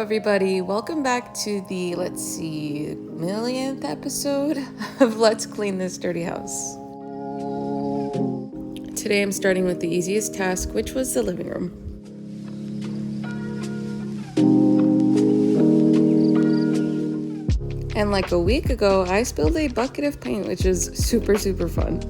everybody. Welcome back to the, millionth episode of Let's Clean This Dirty House. Today I'm starting with the easiest task, which was the living room. And like a week ago, I spilled a bucket of paint, which is super fun.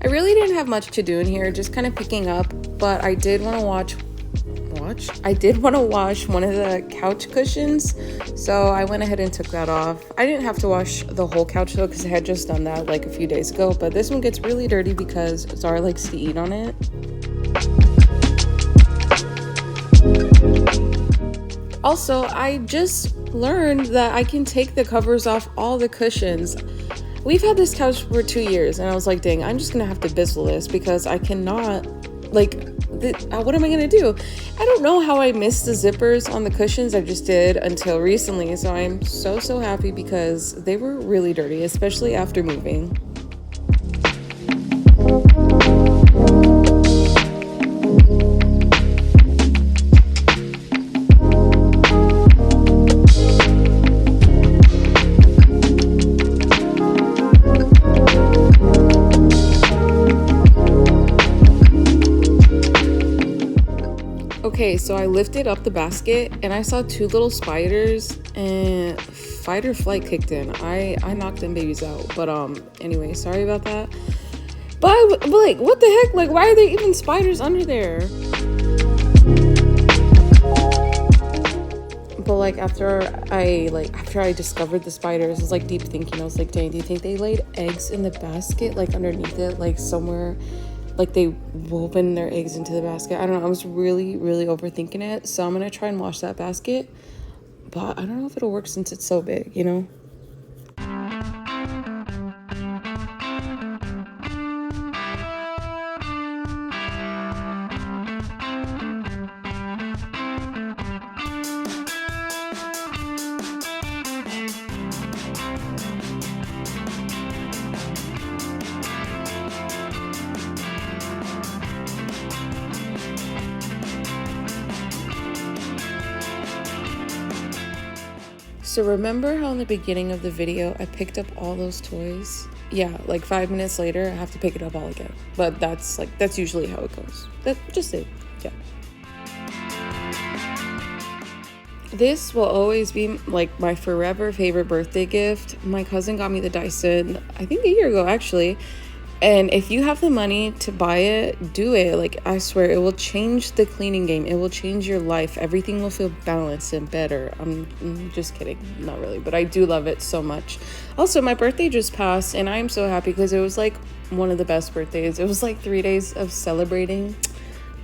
I really didn't have much to do in here, just kind of picking up, but I did want to wash one of the couch cushions, so I went ahead and took that off. I didn't have to wash the whole couch though, because I had just done that like a few days ago, but this one gets really dirty because Zara likes to eat on it. Also, I just learned that I can take the covers off all the cushions. We've had this couch for 2 years, and I was like, dang, I'm just gonna have to bizzle this because I cannot, what am I gonna do? I don't know how I missed the zippers on the cushions. I just did until recently, so I'm so happy because they were really dirty, especially after moving. Okay, so I lifted up the basket and I saw 2 little spiders and fight or flight kicked in. I knocked them babies out. But anyway, sorry about that. But like, what the heck? Like, why are there even spiders under there? But like after I discovered the spiders, I was like deep thinking. I was like, dang, do you think they laid eggs in the basket, like underneath it, like somewhere? Like they woven their eggs into the basket. I don't know. I was really overthinking it. So I'm going to try and wash that basket. But I don't know if it'll work since it's so big, you know? So remember how in the beginning of the video, I picked up all those toys? Yeah, like 5 minutes later, I have to pick it up all again. But that's usually how it goes. Yeah. This will always be like my forever favorite birthday gift. My cousin got me the Dyson, I think a year ago actually. And if you have the money to buy it, do it. Like, I swear, it will change the cleaning game. It will change your life. Everything will feel balanced and better. I'm just kidding. Not really, but I do love it so much. Also, my birthday just passed, and I'm so happy because it was, like, one of the best birthdays. It was, like, 3 days of celebrating.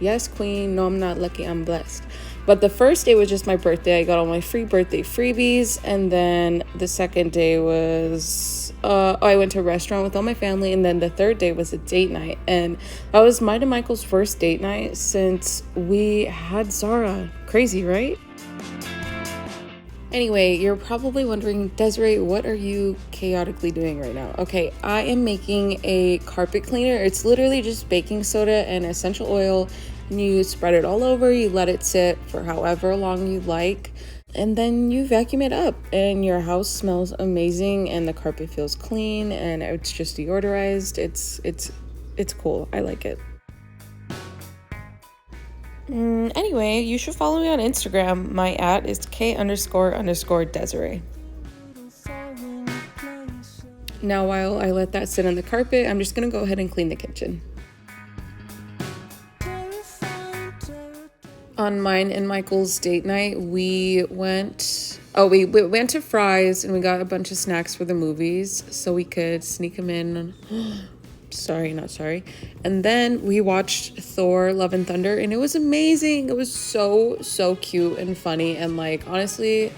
Yes, queen. No, I'm not lucky. I'm blessed. But the first day was just my birthday. I got all my free birthday freebies. And then the second day was... I went to a restaurant with all my family, and then the third day was a date night, and that was mine and Michael's first date night since we had Zara. Crazy, right? Anyway, you're probably wondering, Desiree, what are you chaotically doing right now? Okay, I am making a carpet cleaner. It's literally just baking soda and essential oil, and you spread it all over, you let it sit for however long you like, and then you vacuum it up, and your house smells amazing, and the carpet feels clean, and it's just deodorized. It's cool. I like it. Anyway, you should follow me on Instagram. My @ is K__Desiree. Now, while I let that sit on the carpet, I'm just gonna go ahead and clean the kitchen. On mine and Michael's date night, we went to Fry's and we got a bunch of snacks for the movies so we could sneak them in. Not sorry. And then we watched Thor: Love and Thunder, and it was amazing. It was so cute and funny, and like, honestly,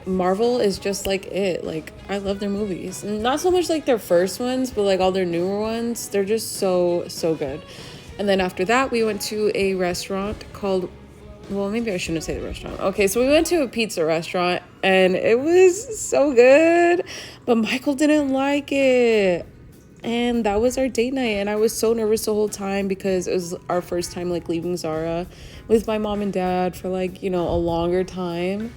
Marvel is just like it. Like, I love their movies. Not so much like their first ones, but like all their newer ones. They're just so good. And then after that, we went to a restaurant called... Well, maybe I shouldn't say the restaurant. Okay, so we went to a pizza restaurant, and it was so good, but Michael didn't like it. And that was our date night, and I was so nervous the whole time because it was our first time like leaving Zara with my mom and dad for like, a longer time.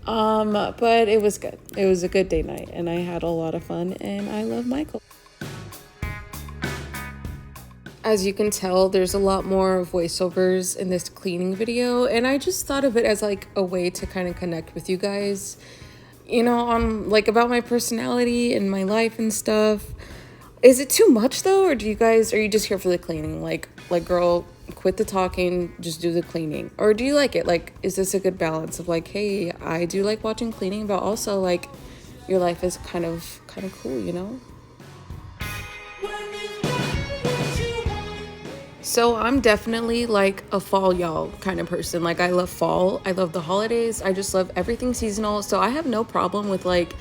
But it was good. It was a good date night, and I had a lot of fun, and I love Michael. As you can tell, there's a lot more voiceovers in this cleaning video, and I just thought of it as like a way to kind of connect with you guys, on like about my personality and my life and stuff. Is it too much though, or are you just here for the cleaning? Like girl, quit the talking, just do the cleaning. Or do you like it? Like, is this a good balance of like, hey, I do like watching cleaning, but also like your life is kind of cool. So I'm definitely like a fall y'all kind of person. Like I love fall. I love the holidays. I just love everything seasonal. So I have no problem with like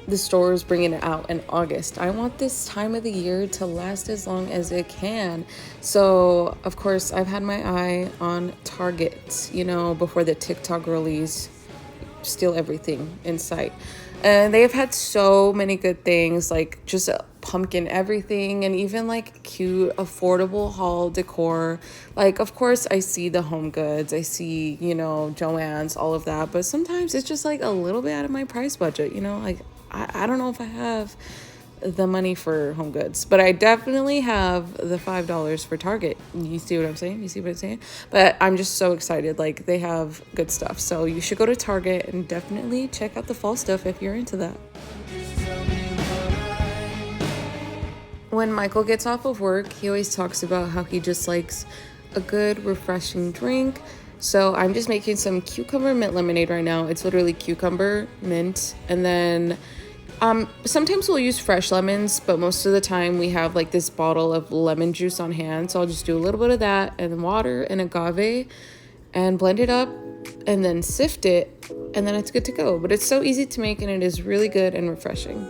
the stores bringing it out in August. I want this time of the year to last as long as it can. So of course I've had my eye on Target, before the TikTok girlies steal everything in sight. And they have had so many good things, like just pumpkin everything, and even like cute affordable haul decor. Like of course I see the Home Goods, I see Joann's, all of that, but sometimes it's just like a little bit out of my price budget. Like I don't know if I have the money for Home Goods, but I definitely have the $5 for Target. You see what I'm saying? But I'm just so excited. Like they have good stuff. So you should go to Target and definitely check out the fall stuff if you're into that. When Michael gets off of work, he always talks about how he just likes a good refreshing drink. So I'm just making some cucumber mint lemonade right now. It's literally cucumber, mint, and then sometimes we'll use fresh lemons, but most of the time we have like this bottle of lemon juice on hand. So I'll just do a little bit of that and water and agave and blend it up and then sift it, and then it's good to go. But it's so easy to make, and it is really good and refreshing.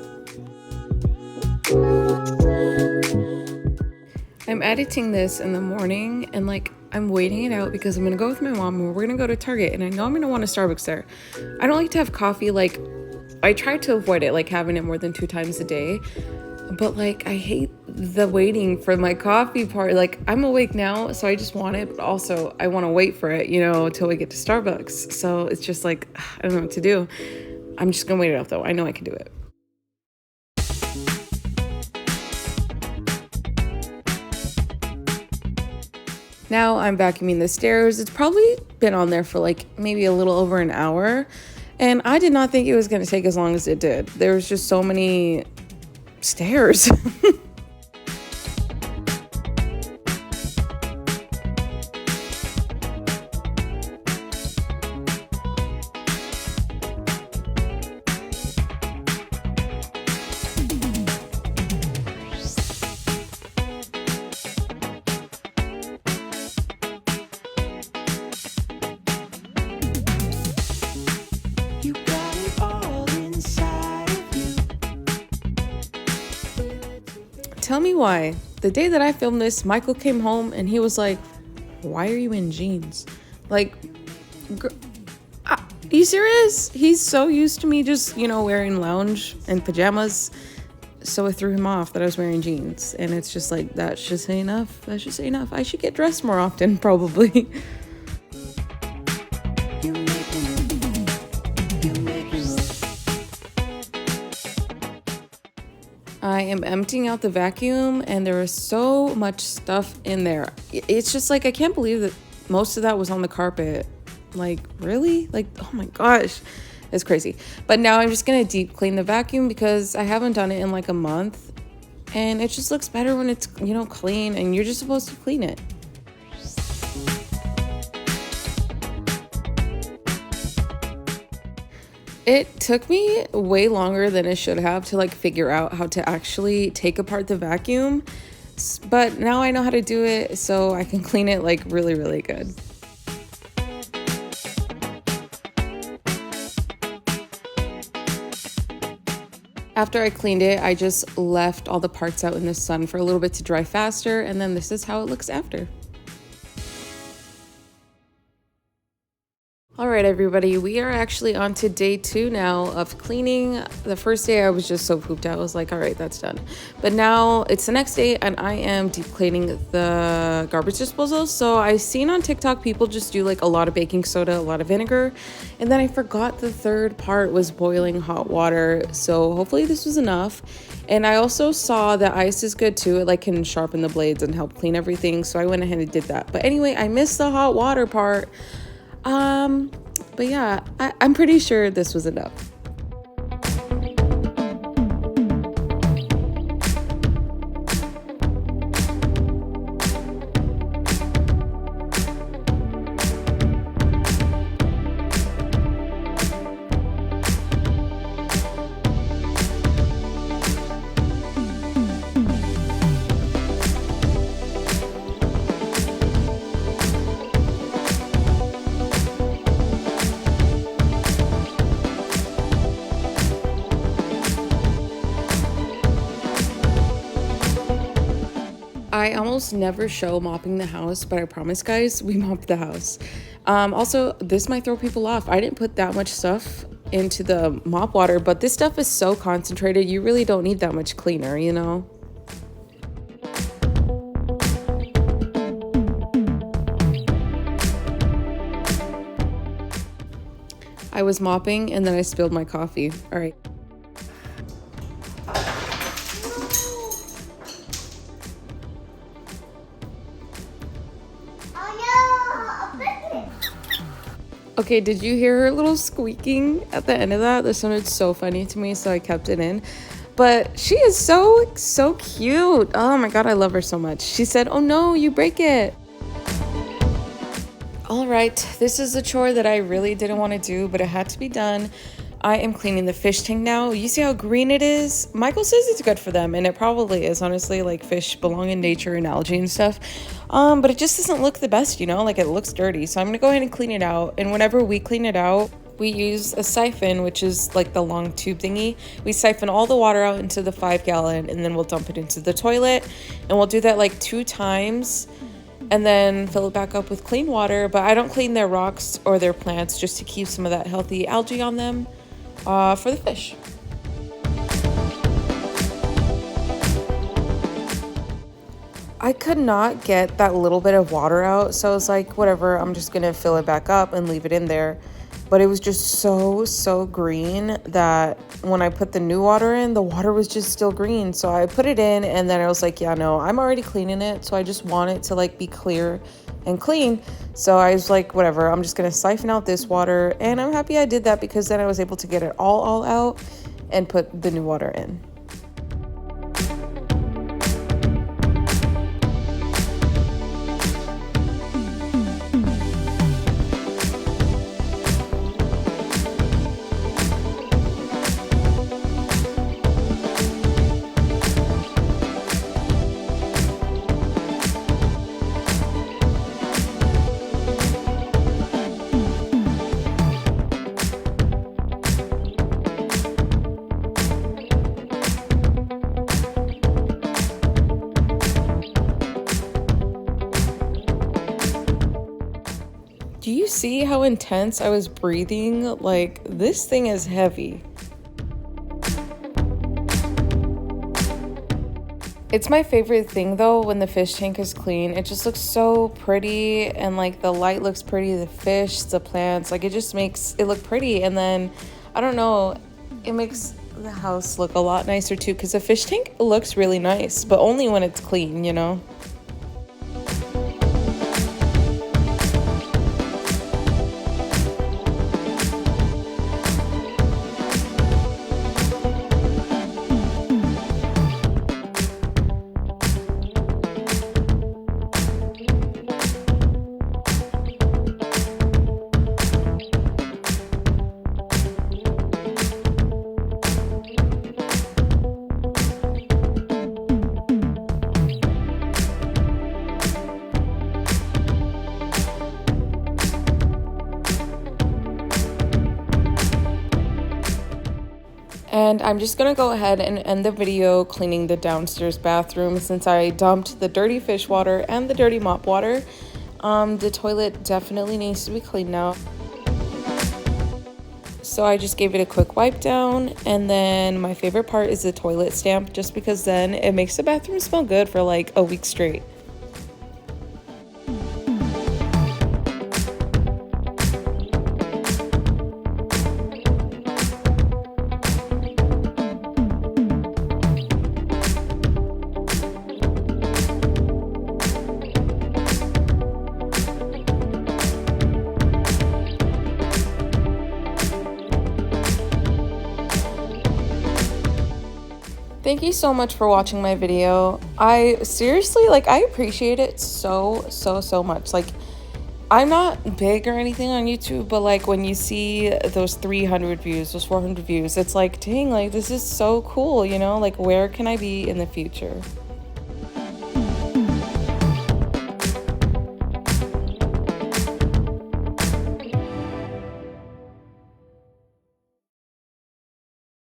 I'm editing this in the morning, and like I'm waiting it out because I'm gonna go with my mom and we're gonna go to Target, and I know I'm gonna want a Starbucks there. I don't like to have coffee, like I try to avoid it, like having it more than 2 times a day, but like I hate the waiting for my coffee part. Like I'm awake now, so I just want it, but also I want to wait for it, till we get to Starbucks. So it's just like I don't know what to do. I'm just gonna wait it out though. I know I can do it. Now I'm vacuuming the stairs. It's probably been on there for like maybe a little over an hour. And I did not think it was going to take as long as it did. There was just so many stairs. Tell me why. The day that I filmed this, Michael came home and he was like, "Why are you in jeans?" Like, are you serious? He's so used to me just, wearing lounge and pajamas. So it threw him off that I was wearing jeans. And it's just like, that should say enough. That should say enough. I should get dressed more often, probably. I am emptying out the vacuum, and there is so much stuff in there. It's just like, I can't believe that most of that was on the carpet. Like, really? Like, oh my gosh, it's crazy. But now I'm just gonna deep clean the vacuum because I haven't done it in like a month, and it just looks better when it's, clean, and you're just supposed to clean it. It took me way longer than it should have to like figure out how to actually take apart the vacuum, but now I know how to do it, so I can clean it like really, really good. After I cleaned it, I just left all the parts out in the sun for a little bit to dry faster, and then this is how it looks after. All right, everybody, we are actually on to day 2 now of cleaning. The first day I was just so pooped out. I was like, all right, that's done. But now it's the next day and I am deep cleaning the garbage disposal. So I seen on TikTok people just do like a lot of baking soda, a lot of vinegar, and then I forgot the third part was boiling hot water. So hopefully this was enough. And I also saw that ice is good too. It like can sharpen the blades and help clean everything. So I went ahead and did that. But anyway, I missed the hot water part. But yeah, I'm pretty sure this was enough. I almost never show mopping the house, but I promise, guys, we mopped the house. Also, this might throw people off. I didn't put that much stuff into the mop water, but this stuff is so concentrated, you really don't need that much cleaner, you know? I was mopping and then I spilled my coffee. All right. Okay, did you hear her little squeaking at the end of that? That sounded so funny to me, so I kept it in. But she is so cute. Oh my god, I love her so much. She said, "Oh no, you break it." All right, this is a chore that I really didn't want to do, but it had to be done. I am cleaning the fish tank now. You see how green it is? Michael says it's good for them, and it probably is, honestly. Like, fish belong in nature and algae and stuff. But it just doesn't look the best, you know? Like, it looks dirty. So I'm going to go ahead and clean it out. And whenever we clean it out, we use a siphon, which is like the long tube thingy. We siphon all the water out into the 5-gallon, and then we'll dump it into the toilet. And we'll do that like 2 times. And then fill it back up with clean water. But I don't clean their rocks or their plants just to keep some of that healthy algae on them. For the fish. I could not get that little bit of water out, so I was like, whatever, I'm just gonna fill it back up and leave it in there. But it was just so green that when I put the new water in, the water was just still green. So I put it in and then I was like, yeah, no, I'm already cleaning it, so I just want it to like be clear and clean. So I was like, whatever, I'm just gonna siphon out this water, and I'm happy I did that because then I was able to get it all out and put the new water in. Do you see how intense I was breathing? Like, this thing is heavy. It's my favorite thing though when the fish tank is clean. It just looks so pretty, and like the light looks pretty, the fish, the plants, like it just makes it look pretty. And then, I don't know, it makes the house look a lot nicer too, because the fish tank looks really nice, but only when it's clean, you know? And I'm just gonna go ahead and end the video cleaning the downstairs bathroom since I dumped the dirty fish water and the dirty mop water. The toilet definitely needs to be cleaned now. So I just gave it a quick wipe down, and then my favorite part is the toilet stamp, just because then it makes the bathroom smell good for like a week straight. Thank you so much for watching my video. I seriously, like, I appreciate it so much. Like, I'm not big or anything on YouTube, but like when you see those 300 views, those 400 views, it's like, dang, like this is so cool, you know? Like, where can I be in the future?